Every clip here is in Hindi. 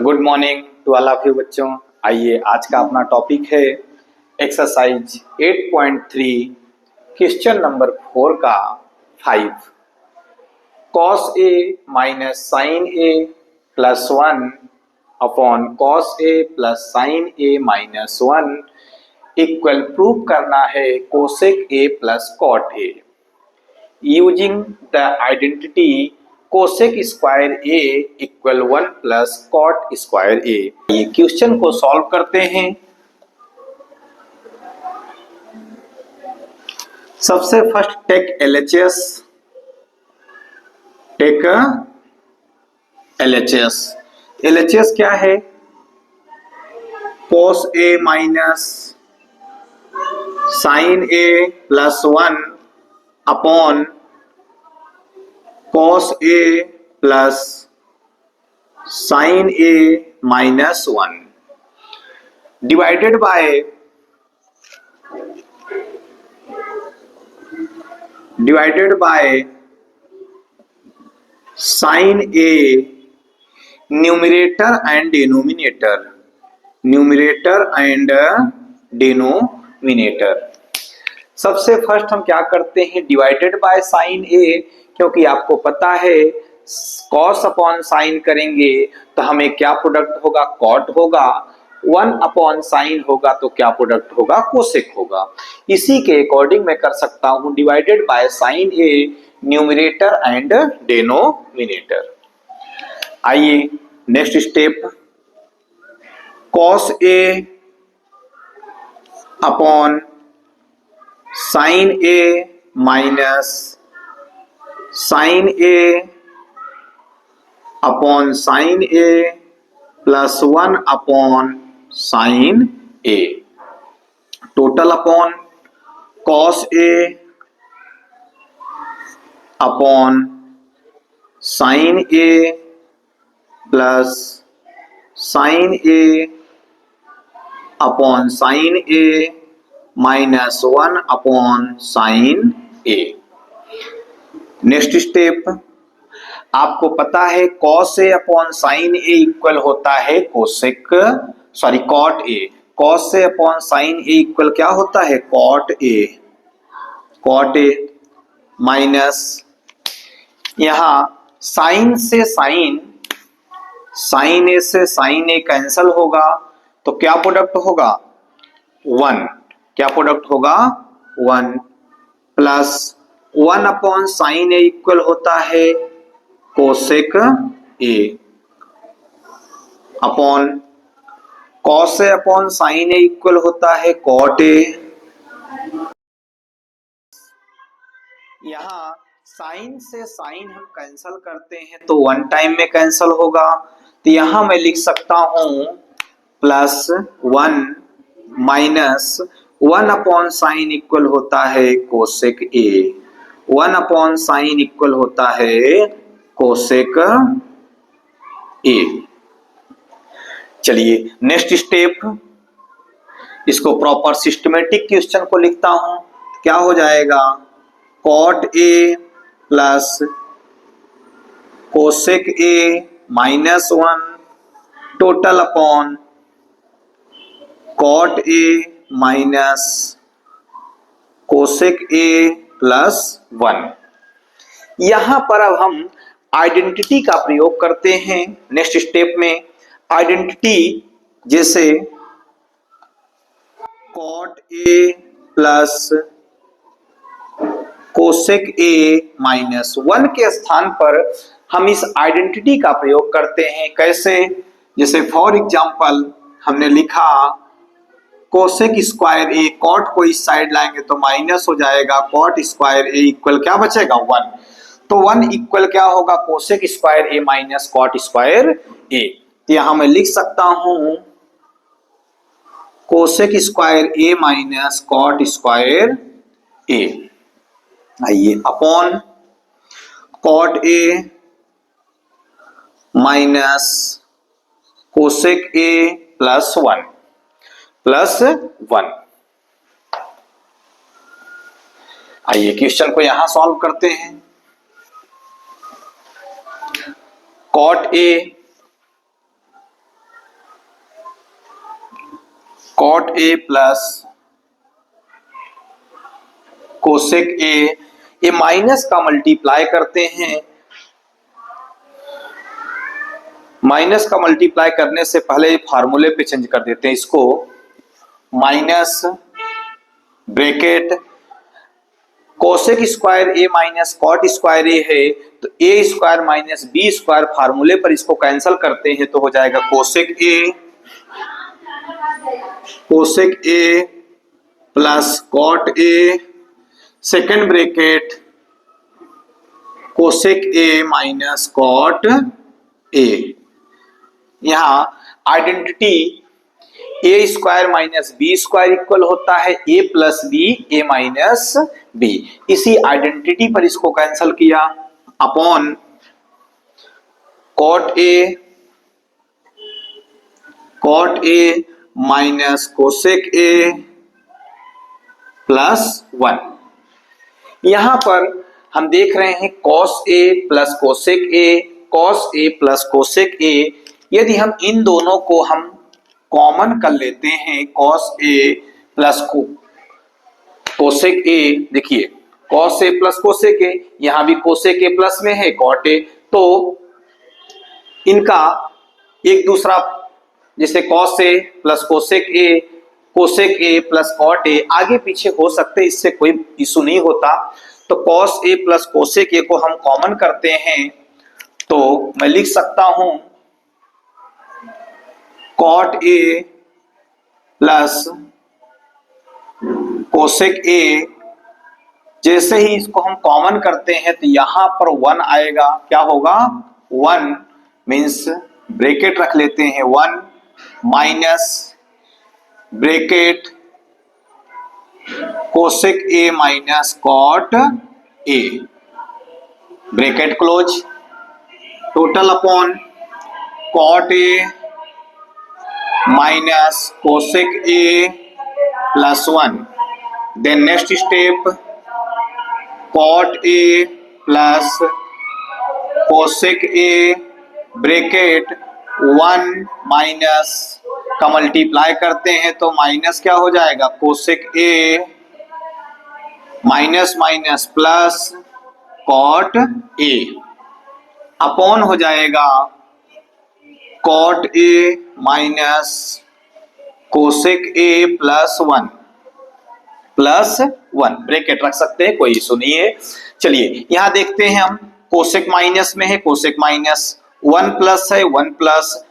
Good morning to all of you बच्चों। आइए आज का अपना टॉपिक है एक्सरसाइज 8.3 क्वेश्चन नंबर 4 का 5 cos A minus sine A plus 1 upon cos A plus sine A minus 1 equal prove करना है cosec A plus cot A using the identity cosec square A equal 1 plus cot square A. ये क्वेश्चन को सॉल्व करते हैं। सबसे फर्स्ट टेक एलएचएस। एलएचएस क्या है? Cos A minus sine A plus 1 upon cos a plus sin a minus 1 divided by sin a numerator and denominator। सबसे फर्स्ट हम क्या करते हैं, डिवाइडेड बाय साइन ए, क्योंकि आपको पता है कॉस अपॉन साइन करेंगे तो हमें क्या प्रोडक्ट होगा, कॉट होगा। 1 अपॉन साइन होगा तो क्या प्रोडक्ट होगा, कोसेक होगा। इसी के अकॉर्डिंग मैं कर सकता हूं divided by sine A numerator and denominator. आइए next step, cos A upon sine A minus sine A upon sine A plus 1 upon sine A total upon cos A upon sine A plus sine A upon sine A minus 1 upon sine A. Next step, आपको पता है cos A upon sine A equal होता है cosec cot A. Cos A upon sine A equal क्या होता है, कॉट ए माइनस यहां साइन से साइन ए से साइन ए कैंसल होगा तो क्या प्रोडक्ट होगा, 1। क्या प्रोडक्ट होगा, 1 plus 1 upon sine A equal होता है cosec A upon cos A upon sine A equal होता है कॉट ए। यहां साइन से साइन हम कैंसल करते हैं तो 1 टाइम में कैंसल होगा, तो यहां मैं लिख सकता हूं plus 1 minus 1 upon sine equal होता है cosec A. 1 upon sine equal होता है कोसेक ए। चलिए नेक्स्ट स्टेप, इसको प्रॉपर सिस्टमेटिक क्वेश्चन को लिखता हूं। क्या हो जाएगा, cot A plus cosec A minus 1 total upon cot A minus cosec A plus 1। यहां पर अब हम आइडेंटिटी का प्रयोग करते हैं। नेक्स्ट स्टेप में आइडेंटिटी जैसे cot A plus cosec A minus 1 के स्थान पर हम इस आइडेंटिटी का प्रयोग करते हैं। कैसे, जैसे फॉर एग्जांपल हमने लिखा कोसेक स्क्वायर ए, कॉट को इस साइड लाएंगे तो माइनस हो जाएगा, कॉट स्क्वायर ए इक्वल क्या बचेगा, 1। तो 1 इक्वल क्या होगा, cosec square A minus cot square A. तो यहां मैं लिख सकता हूं cosec square A minus cot square A. आइए upon cot A minus cosec A plus 1 आइए क्वेश्चन को यहां सॉल्व करते हैं। Cot A cot A plus cosec A, ये माइनस का मल्टीप्लाई करते हैं। माइनस का मल्टीप्लाई करने से पहले फार्मूले पे चेंज कर देते हैं इसको, minus bracket cosec square A minus cot square A है, तो A square minus B square फार्मूले पर इसको कैंसिल करते हैं तो हो जाएगा cosec A plus cot A, second bracket cosec A minus cot A. यहां identity A square minus B square equal होता है A plus B, A minus B. इसी आइडेंटिटी पर इसको कैंसिल किया upon cot A minus cosec A plus 1। यहां पर हम देख रहे हैं cos A plus cosec A, cos A plus cosec ए। यदि हम इन दोनों को हम कॉमन कर लेते हैं, cos A plus cosec A, देखिए cos A plus cosec A, यहां भी कोसेक ए प्लस में है कॉट ए, तो इनका एक दूसरा जैसे cos A plus cosec A plus cot A आगे पीछे हो सकते, इससे कोई इशू नहीं होता। तो cos A plus cosec A को हम कॉमन करते हैं तो मैं लिख सकता हूं cot A plus cosec A. जैसे ही इसको हम कॉमन करते हैं तो यहां पर 1 आएगा, क्या होगा 1 मीन्स ब्रैकेट रख लेते हैं 1 minus bracket cosec A minus cot A, bracket close, total upon cot A minus cosec A plus 1। Then next step cot A plus cosec A bracket 1 minus का मल्टीप्लाई करते हैं तो माइनस क्या हो जाएगा cosec A minus minus plus cot A upon हो जाएगा cot A minus cosec A plus 1 bracket रख सकते हैं, कोई इशू नहीं है। चलिए यहां देखते हैं हम, कोसेक माइनस में है, कोसेक माइनस 1 प्लस है, 1 प्लस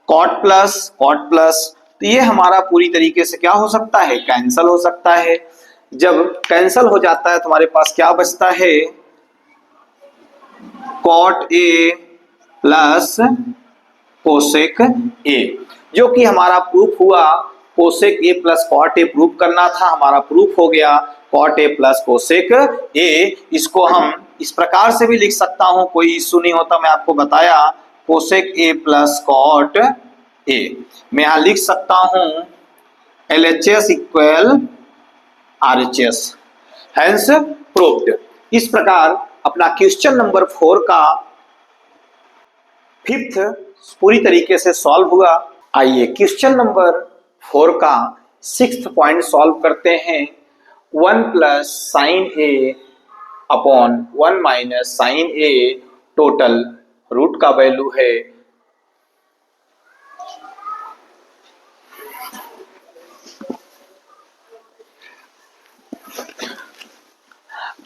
कॉट प्लस, तो ये हमारा पूरी तरीके से क्या हो सकता है कैंसल हो सकता है। जब कैंसल हो जाता है तो हमारे पास क्या बचता है cot A plus cosec A, जो कि हमारा प्रूफ हुआ। Cosec A plus cot A proof करना था, हमारा प्रूफ हो गया cot A plus cosec A. इसको हम इस प्रकार से भी लिख सकता हूं, कोई इश्यू नहीं होता, मैं आपको बताया cosec A plus cot A. मैं यहां लिख सकता हूं LHS equal RHS, hence proved. इस प्रकार अपना क्वेश्चन नंबर 4 का 5th पूरी तरीके से सॉल्व हुआ। आइए क्वेश्चन नंबर 4 का 6th पॉइंट सॉल्व करते हैं। 1 plus sine A upon 1 minus sine A, total root का वैल्यू है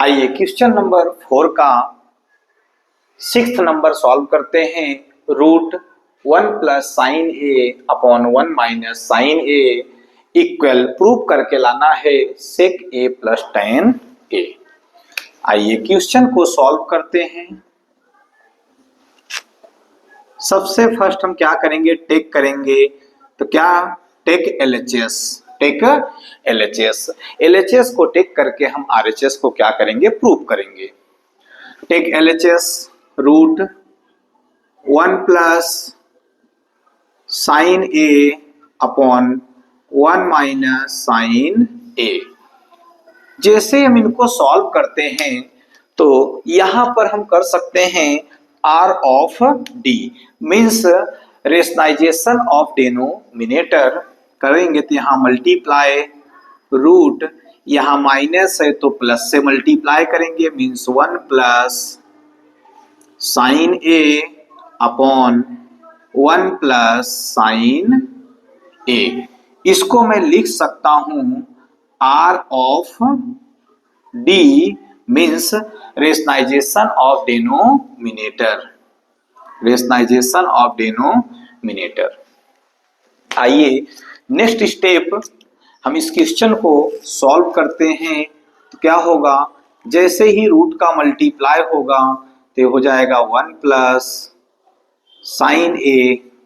आइए क्वेश्चन नंबर 4 का 6th नंबर सॉल्व करते हैं। Root 1 plus sine A upon 1 minus sine A equal prove करके लाना है सेक ए प्लस tan ए। आइए क्वेश्चन को सॉल्व करते हैं। सबसे फर्स्ट हम क्या करेंगे, टेक करेंगे, तो क्या टेक LHS, टेक LHS को टेक करके हम RHS को क्या करेंगे प्रूव करेंगे। Take LHS root 1 plus sine A upon 1 minus sine A. जैसे हम इनको सॉल्व करते हैं तो यहां पर हम कर सकते हैं R of D means rationalisation of denominator करेंगे तो यहाँ मल्टीप्लाई रूट, यहाँ माइनस है तो प्लस से मल्टीप्लाई करेंगे, means 1 plus sine A upon 1 plus sine A. इसको मैं लिख सकता हूं R of D, means rationalisation of denominator, rationalisation of denominator. आइए नेक्स्ट स्टेप हम इस क्वेश्चन को सॉल्व करते हैं। तो क्या होगा, जैसे ही रूट का मल्टीप्लाई होगा तो हो जाएगा 1 plus sine A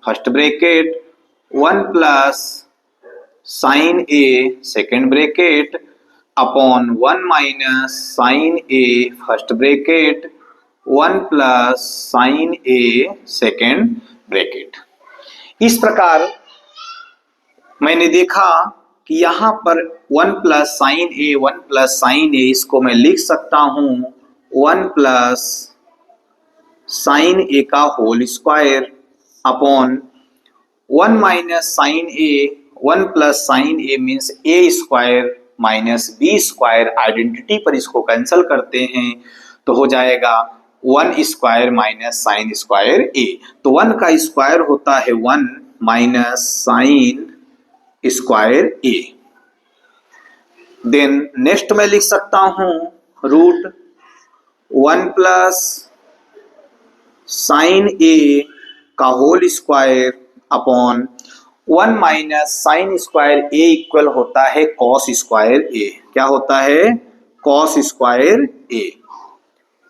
first bracket, 1 plus sine A second bracket upon 1 minus sine A first bracket, 1 plus sine A second bracket. इस प्रकार मैंने देखा कि यहाँ पर 1 plus sine A, 1 plus sine A, इसको मैं लिख सकता हूँ 1 प्लस साइन ए का whole square upon 1 minus sine A, 1 plus sine A means A square minus B square. Identity पर इसको कैंसिल करते हैं तो हो जाएगा 1 square minus sine square A. तो 1 का स्क्वायर होता है 1 minus sine square A. Then next मैं लिख सकता हूं रूट 1 प्लस साइन ए का whole square upon 1 minus sine square A equal होता है कॉस स्क्वायर ए। क्या होता है, कॉस स्क्वायर ए।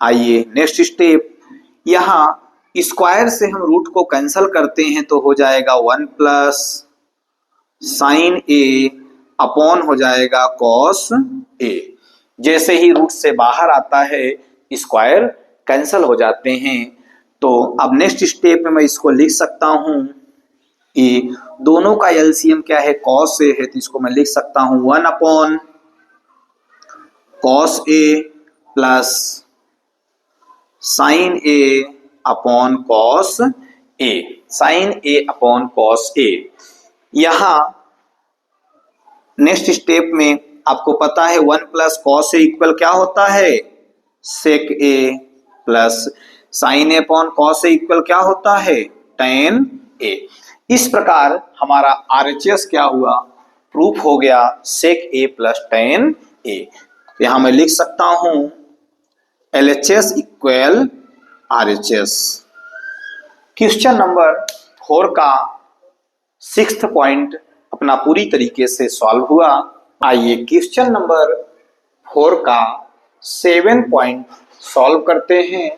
आइए नेक्स्ट स्टेप, यहां स्क्वायर से हम रूट को कैंसिल करते हैं तो हो जाएगा 1 प्लस साइन ए अपॉन हो जाएगा कॉस ए। जैसे ही रूट से बाहर आता है स्क्वायर कैंसिल हो जाते हैं। तो अब नेक्स्ट स्टेप में मैं इसको लिख सकता हूं, ए दोनों का एलसीएम क्या है, कॉस ए है, तो इसको मैं लिख सकता हूं 1 upon cos A plus sine A upon cos A, sine A upon cos ए। यहां नेक्स्ट स्टेप में आपको पता है 1 प्लस कॉस ए इक्वल क्या होता है, sec A, plus sine A upon cos A equal क्या होता है, टेन ए। इस प्रकार हमारा आरएचएस क्या हुआ, प्रूफ हो गया सेक ए प्लस टेन ए। यहां मैं लिख सकता हूं LHS equal RHS. Question number 4 का 6th पॉइंट अपना पूरी तरीके से सॉल्व हुआ। आइए क्वेश्चन नंबर 4 का 7 पॉइंट सॉल्व करते हैं।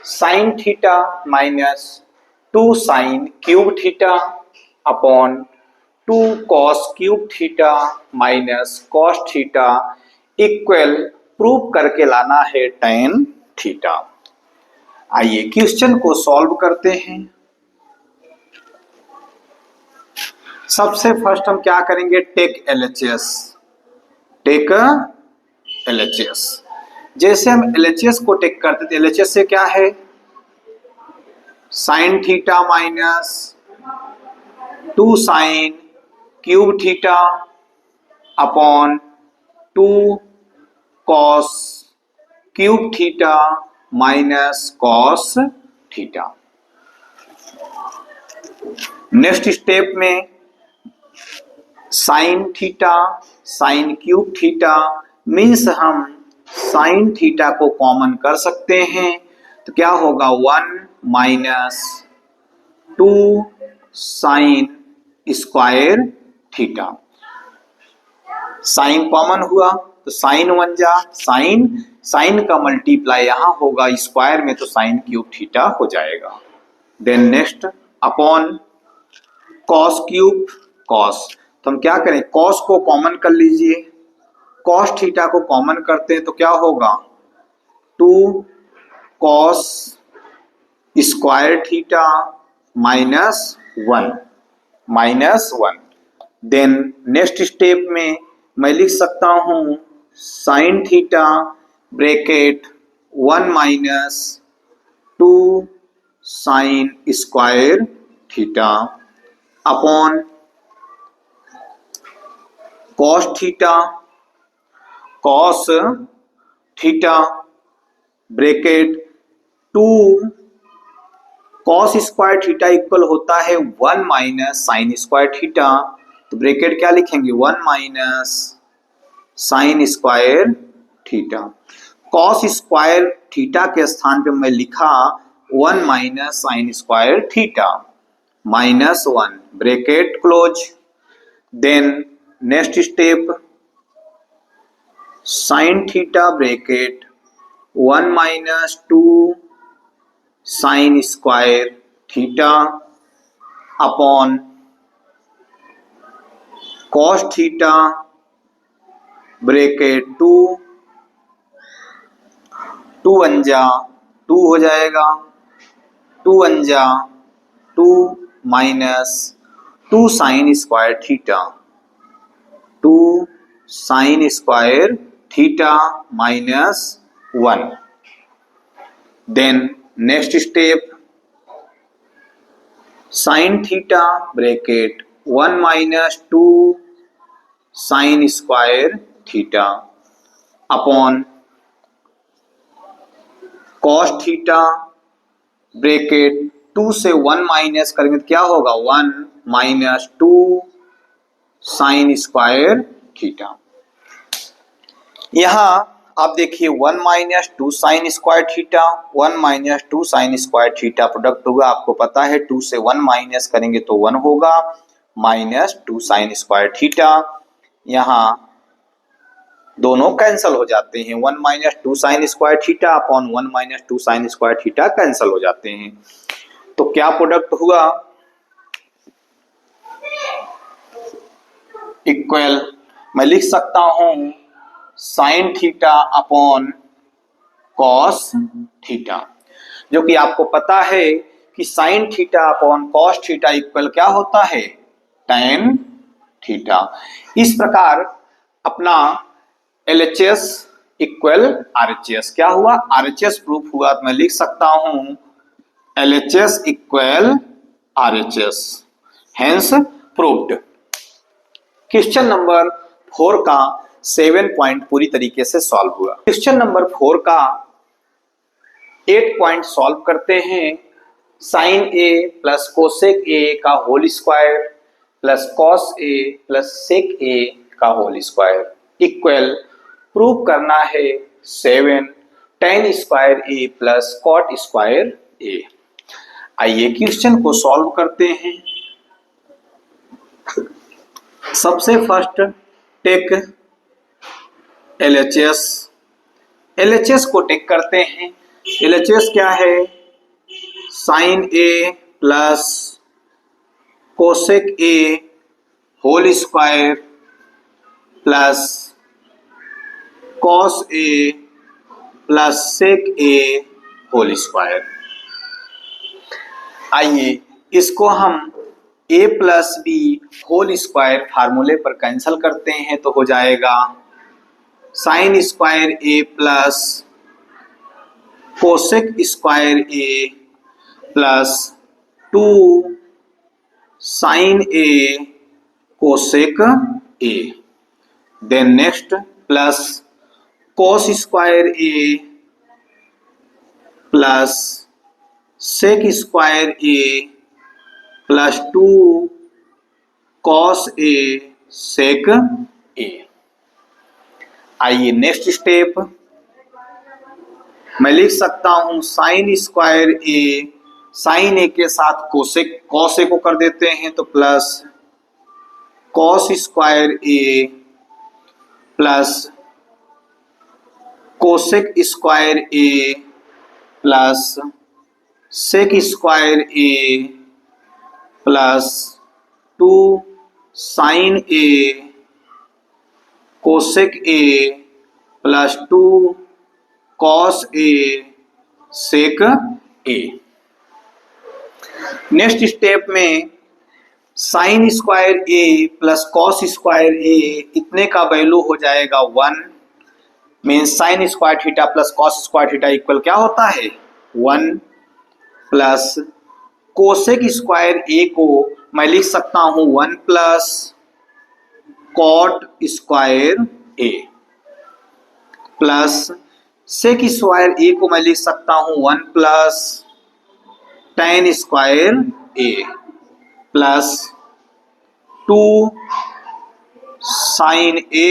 Sign theta minus 2 sine cube theta upon 2 cos cube theta minus cos theta equal prove करके लाना है टेन थीटा। आइए क्वेश्चन को सॉल्व करते हैं। सबसे फर्स्ट हम क्या करेंगे, टेक एलएचएस, टेक एलएचएस। जैसे हम एलएचएस को टेक करते थे, एलएचएस से क्या है, sine theta minus 2 sine cube theta upon 2 cos cube theta minus cos theta. Next step में sine theta sine cube theta means हम साइन थीटा को कॉमन कर सकते हैं तो क्या होगा 1 minus 2 sine square theta. Sine common हुआ तो साइन 1 जा साइन, साइन का मल्टीप्लाई यहां होगा स्क्वायर में तो साइन क्यूब थीटा हो जाएगा। Then next upon cos cube cos, तो हम क्या करें, कॉस को कॉमन कर लीजिए, कॉस थीटा को कॉमन करते हैं तो क्या होगा 2 cos square theta minus 1। Then next step में मैं लिख सकता हूं sine theta bracket 1 minus 2 sine square theta upon cos theta bracket 2 cos square theta equal होता है 1 माइनस साइन स्क्वायर थीटा, तो ब्रैकेट क्या लिखेंगे 1 minus sine square theta. Cos square theta के स्थान पे मैं लिखा 1 minus sine square theta minus 1 bracket close. Then next step sine theta bracket 1 minus 2 sine square theta upon cos theta bracket 2 1 जा 2 हो जाएगा, 2 1 जा 2 minus 2 sine square theta, 2 sine square theta minus 1। Then next step sine theta bracket 1 minus 2 sine square theta upon cos theta bracket 2 से 1 माइनस करेंगे तो क्या होगा 1 माइनस 2 साइन स्क्वायर थीटा। यहां आप देखिए 1 minus 2 sine square theta 1 minus 2 sine square theta product होगा, आपको पता है 2 से 1 माइनस करेंगे तो 1 होगा माइनस 2 साइन स्क्वायर थीटा। यहां दोनों कैंसल हो जाते हैं, 1 minus 2 sine square theta upon 1 minus 2 sine square theta cancel हो जाते हैं, तो क्या प्रोडक्ट हुआ इक्वल मैं लिख सकता हूं sine theta upon cos theta, जो कि आपको पता है कि sine theta upon cos theta equal क्या होता है tan थीटा। इस प्रकार अपना LHS इक्वल RHS क्या हुआ RHS प्रूफ हुआ, तो मैं लिख सकता हूं LHS equal RHS hence proved. Question number 4 का 7 पॉइंट पूरी तरीके से सॉल्व हुआ। क्वेश्चन नंबर 4 का 8 पॉइंट सॉल्व करते हैं। Sine A plus cosec A का whole square plus cos A plus sec A का होल स्क्वायर इक्वल प्रूव करना है 7 tan square A plus cot square A. आइए क्वेश्चन को सॉल्व करते हैं। सबसे फर्स्ट टेक LHS को टेक करते हैं। LHS क्या है sine A plus cosec A whole square plus cos A plus sec A whole square. आइए इसको हम a plus B whole square फार्मूले पर कैंसल करते हैं तो हो जाएगा sine square A plus cosec square A plus 2 sine A cosec A. Then next plus cos square A plus sec square A plus 2 cos A sec A. आइए नेक्स्ट स्टेप मैं लिख सकता हूं sine square A, sine A के साथ कोसेक कॉस ए को कर देते हैं तो plus cos square A plus cosec square A plus sec square A plus 2 sine A cosec A plus 2 cos A sec A. Next step में sine square A plus cos square A इतने का वैल्यू हो जाएगा 1 means sine square theta plus cos square theta equal क्या होता है 1 प्लस कोसेक स्क्वायर ए को मैं लिख सकता हूं 1 plus cot square A plus sec square A को मैं लिख सकता हूं 1 plus tan square A plus 2 sine A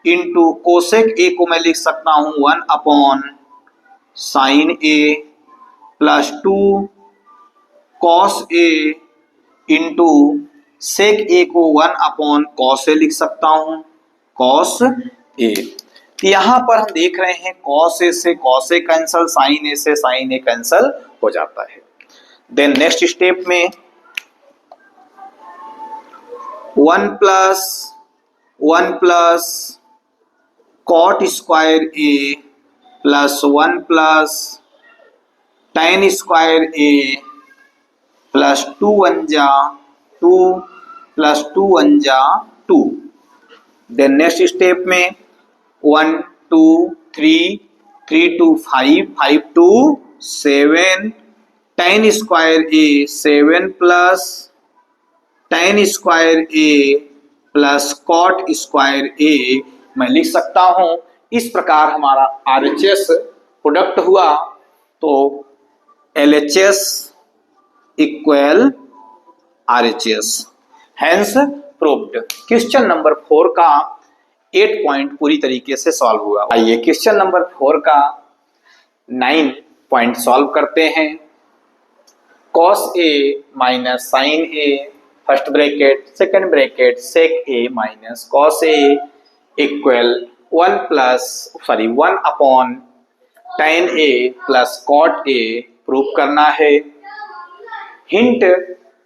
into cosec A को मैं लिख सकता हूं 1 upon sine A plus 2 cos A into sec A को 1 अपॉन कॉस ए लिख सकता हूं कॉस ए। तो यहां पर हम देख रहे हैं कॉस ए से कॉस ए कैंसल, साइन ए से साइन ए कैंसल हो जाता है। देन नेक्स्ट स्टेप में 1 plus cot square A plus 1 plus tan square A plus 2 1 जा 2 प्लस 2 1 जा 2। देन नेक्स्ट स्टेप में 1 2 3 3 2 5 5 2 7 ten square A 7 plus tan square A plus cot square ए मैं लिख सकता हूं। इस प्रकार हमारा आरएचएस प्रोडक्ट हुआ, तो LHS equal RHS, hence proved. Question number 4 का 8 पॉइंट पूरी तरीके से सॉल्व हुआ। आइए क्वेश्चन नंबर 4 का 9 पॉइंट सॉल्व करते हैं। cos a minus sine A first bracket second bracket sec A minus cos a equal 1 upon tan a plus cot a prove करना है। हिंट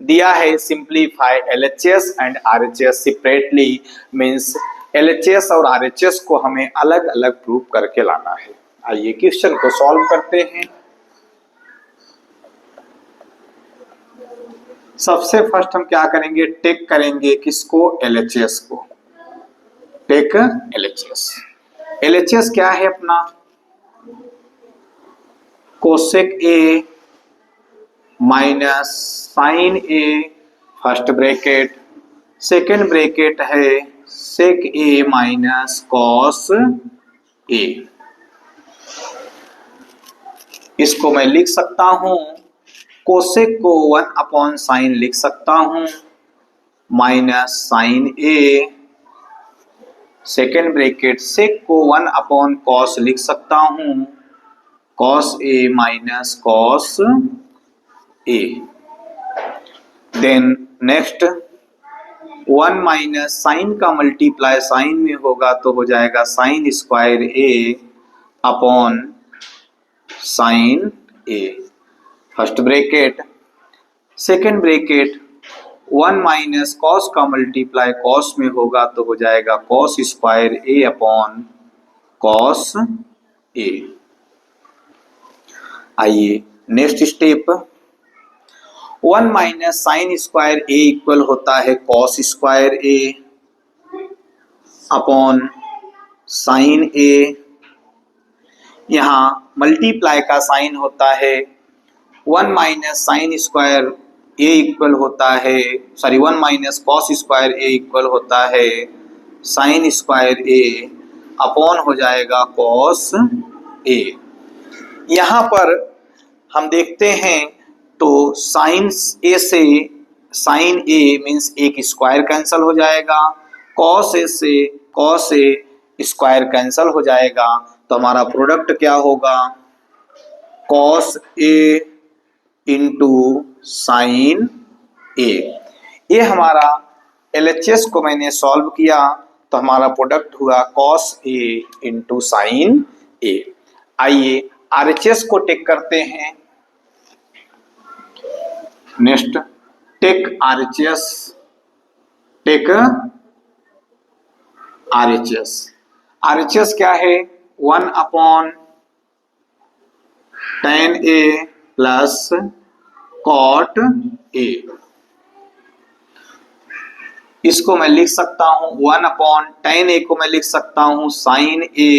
दिया है simplify LHS and RHS separately, means LHS और RHS को हमें अलग अलग प्रूव करके लाना है। आइए क्वेश्चन को सॉल्व करते हैं। सबसे फर्स्ट हम क्या करेंगे, टेक करेंगे किसको, LHS को। Take LHS। LHS क्या है अपना, cosec A minus sine A first bracket, second bracket है सेक ए माइनस कॉस ए। इसको मैं लिख सकता हूं, कोसेक को 1 अपॉन साइन लिख सकता हूं minus sine A, second bracket sec को 1 अपॉन कॉस लिख सकता हूं cos A minus cos A. Then next 1 minus sine का मल्टीप्लाई साइन में होगा तो हो जाएगा sine square A upon sine A first bracket, second bracket 1 minus cos का मल्टीप्लाई कॉस में होगा तो हो जाएगा cos square A upon cos A. आइए next step, 1 minus sine square A equal होता है cos square A upon sine ए। यहाँ मल्टीप्लाई का साइन होता है 1 minus sine square A equal होता है 1 minus cos square A equal होता है साइन स्क्वायर ए अपॉन हो जाएगा कॉस ए। यहाँ पर हम देखते हैं तो साइन ए से साइन ए मीन्स एक स्क्वायर कैंसल हो जाएगा, कॉस ए से कॉस ए स्क्वायर कैंसल हो जाएगा, तो हमारा प्रोडक्ट क्या होगा, कॉस ए इंटू साइन ए। ये हमारा LHS को मैंने सॉल्व किया तो हमारा प्रोडक्ट हुआ cos A into sine A. आइए RHS को टेक करते हैं। Next take RHS, take RHS। RHS क्या है, 1 upon tan A plus cot A। इसको मैं लिख सकता हूं 1 अपॉन tan A को मैं लिख सकता हूं sine A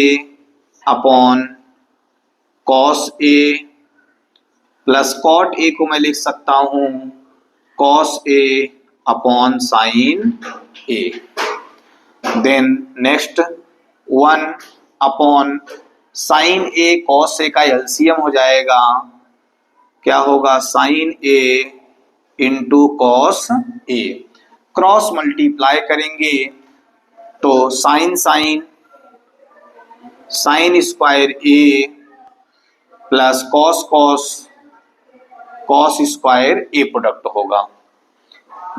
upon cos A plus cot A को मैं लिख सकता हूं cos A upon sine A। Then next 1 upon sine A cos A का एलसीएम हो जाएगा, क्या होगा, sine A into cos A. Cross multiply करेंगे तो sine sine sine square A plus cos cos cos square A product होगा।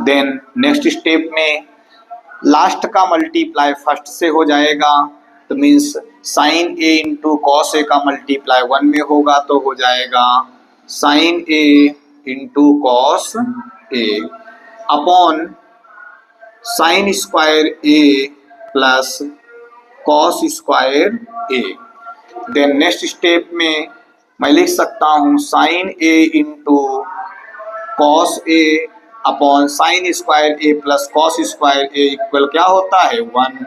देन नेक्स्ट स्टेप में लास्ट का मल्टीप्लाई फर्स्ट से हो जाएगा, तो means sign A into cos A का मल्टीप्लाई 1 में होगा तो हो जाएगा sign A into cos A upon sine square A plus cos square A. Then next step में मैं लिख सकता हूँ sign A into cos A upon sine square A plus cos square A equal क्या होता है 1।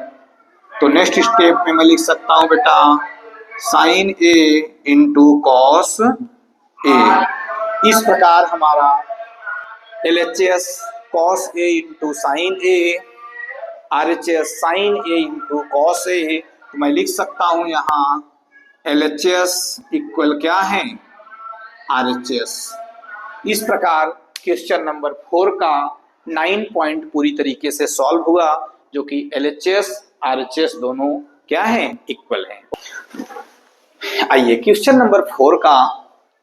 तो नेक्स्ट स्टेप में मैं लिख सकता हूँ बेटा साइन ए इंटू कॉस ए। इस प्रकार हमारा LHS cos A into sine A, RHS sign A into cos ए, तो मैं लिख सकता हूँ यहाँ LHS इक्वल क्या है RHS। इस प्रकार क्वेश्चन नंबर 4 का 9 पॉइंट पूरी तरीके से सॉल्व हुआ, जो कि LHS RHS दोनों क्या हैं, इक्वल हैं। आइए क्वेश्चन नंबर 4 का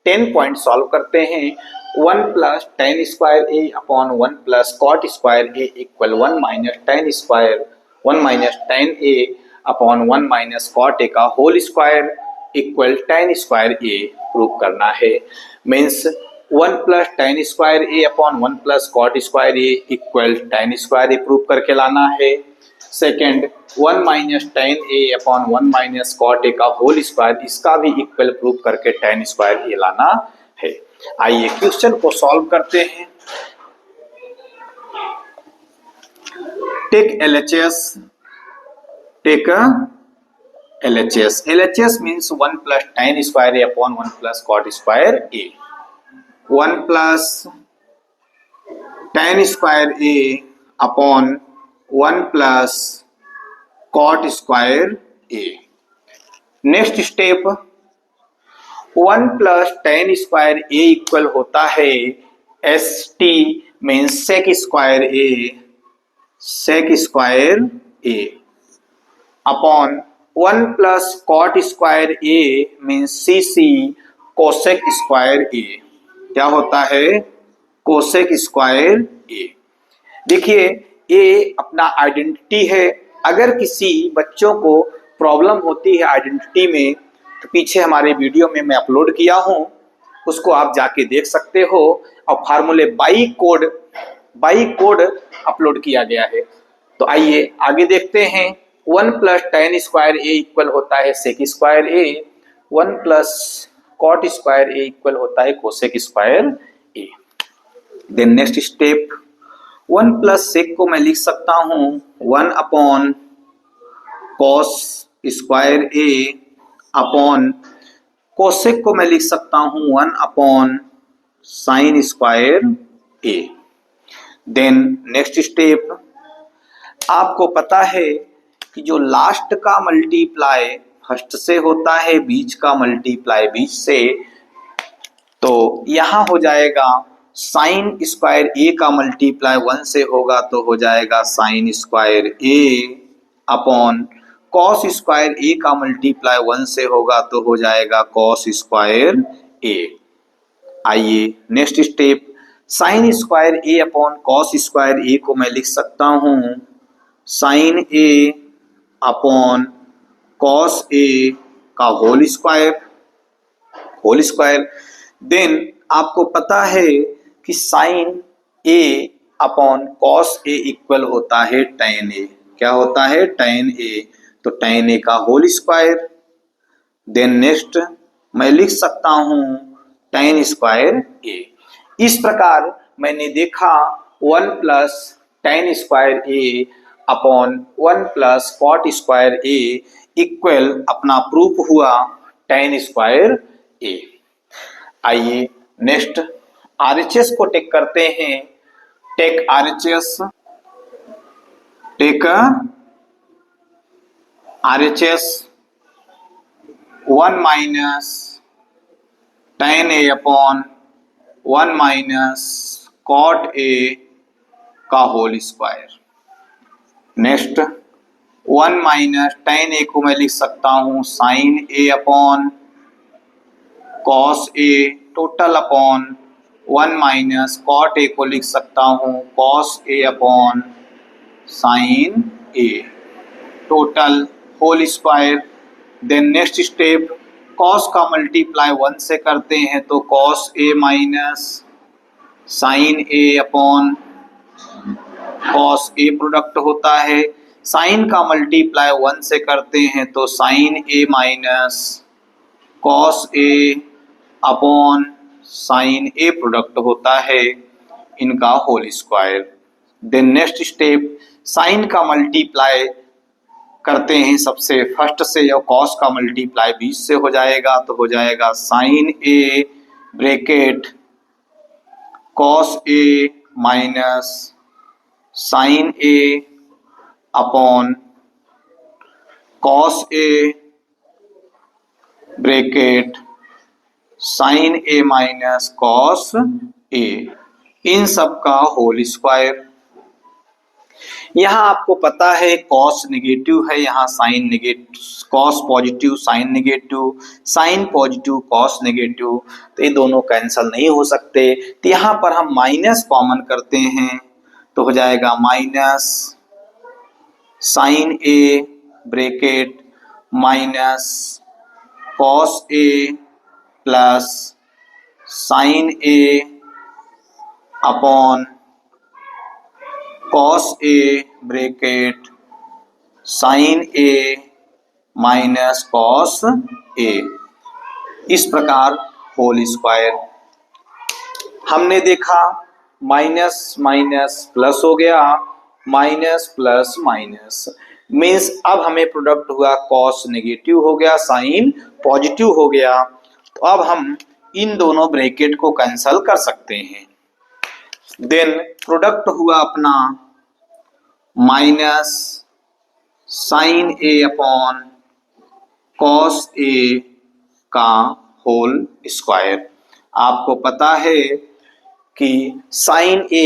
10 पॉइंट सॉल्व करते हैं। 1 plus tan square A upon 1 plus cot square A equal 1 minus tan square 1 minus tan A upon 1 minus cot A का whole square equal tan square A prove करना है। Means 1 plus tan square A upon 1 plus cot square A equal tan square A prove करके लाना है। Second 1 minus tan A upon 1 minus cot A का होल स्क्वायर, इसका भी इक्वल प्रूव करके टेन स्क्वायर ए लाना है। आइए क्वेश्चन को सॉल्व करते हैं। Take LHS। LHS means 1 plus tan square a upon 1 plus cot square a। 1 plus tan square a upon 1 plus cot square a। Next step 1 plus tan square a equal होता है ST means sec square a upon 1 plus cot square a means CC cosec square a। क्या होता है, cosec square a। देखिए ये अपना आइडेंटिटी है। अगर किसी बच्चों को प्रॉब्लम होती है आइडेंटिटी में, तो पीछे हमारे वीडियो में मैं अपलोड किया हूँ, उसको आप जाके देख सकते हो। और फार्मूले बाई कोड अपलोड किया गया है। तो आइए आगे देखते हैं। 1 plus tan square A equal होता है sec square A, 1 plus cot square A equal होता है cosec square A. Then next step 1 plus sec को मैं लिख सकता हूँ 1 upon cos square A upon cosec को मैं लिख सकता हूँ 1 upon sine square A. Then next step आपको पता है कि जो लास्ट का मल्टीप्लाई फर्स्ट से होता है, बीच का मल्टीप्लाई बीच से, तो यहां हो जाएगा साइन स्क्वायर ए का मल्टीप्लाई 1 से होगा तो हो जाएगा sine square A upon cos square ए का मल्टीप्लाई 1 से होगा तो हो जाएगा कॉस स्क्वायर ए। आइए next step sign square A upon cos square A को मैं लिख सकता हूं sign A upon cos A का होल स्क्वायर। देन आपको पता है कि sign A upon cos A equal होता है tan ए। क्या होता है, tan ए, तो tan ए का होल स्क्वायर। देन नेक्स्ट मैं लिख सकता हूं tan स्क्वायर ए। इस प्रकार मैंने देखा 1 plus tan square A upon 1 plus cot square A equal अपना प्रूफ हुआ tan स्क्वायर ए। आइए नेक्स्ट RHS को टेक करते हैं। Take RHS, take RHS 1 minus tan A upon 1 minus cot A का whole square. Next 1 minus tan A को मैं लिख सकता हूँ sin A upon cos A total upon 1 minus cot A को लिख सकता हूँ cos A upon sin A total whole square. Then next step cos का मल्टीप्लाई 1 से करते हैं तो cos A minus sin A upon cos A product होता है। sin का मल्टीप्लाई 1 से करते हैं तो sin A minus cos A upon sin A product होता है इनका whole square. Then next step sin का मल्टीप्लाई करते हैं सबसे फर्स्ट से, या cos का मल्टीप्लाई 20 से हो जाएगा तो हो जाएगा sin A bracket cos A minus sin A upon cos A bracket sin A minus cos A, इन सब का होल स्क्वायर। यहाँ आपको पता है cos निगेटिव है, यहाँ sin negative, cos positive sin negative, sin positive cos negative, तो ये दोनों कैंसल नहीं हो सकते। तो यहाँ पर हम माइनस कॉमन करते हैं तो हो जाएगा minus sin A bracket minus cos A plus sin A upon cos A bracket sin A minus cos A, इस प्रकार होल स्क्वायर। हमने देखा माइनस माइनस प्लस हो गया, माइनस प्लस माइनस मीन्स अब हमें प्रोडक्ट हुआ cos नेगेटिव हो गया, sin पॉजिटिव हो गया। तो अब हम इन दोनों ब्रैकेट को कैंसल कर सकते हैं। देन प्रोडक्ट हुआ अपना minus sin A upon cos A का होल स्क्वायर। आपको पता है कि sin A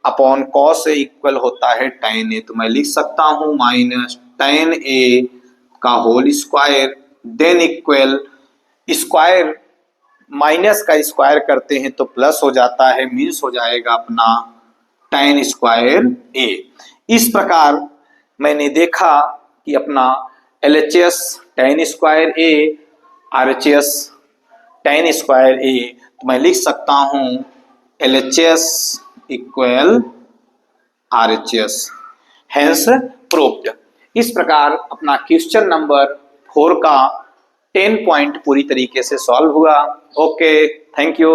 upon cos A equal होता है tan A, तो मैं लिख सकता हूँ माइनस tan A का whole square. Then equal square, minus का स्क्वायर करते हैं तो प्लस हो जाता है, मीन्स हो जाएगा अपना tan स्क्वायर A। इस प्रकार मैंने देखा कि अपना LHS tan square A, RHS tan square A, तो मैं लिख सकता हूँ LHS equal RHS, hence proved. इस प्रकार अपना क्वेश्चन नंबर 4 का 10 पॉइंट पूरी तरीके से सॉल्व हुआ। Okay, thank you.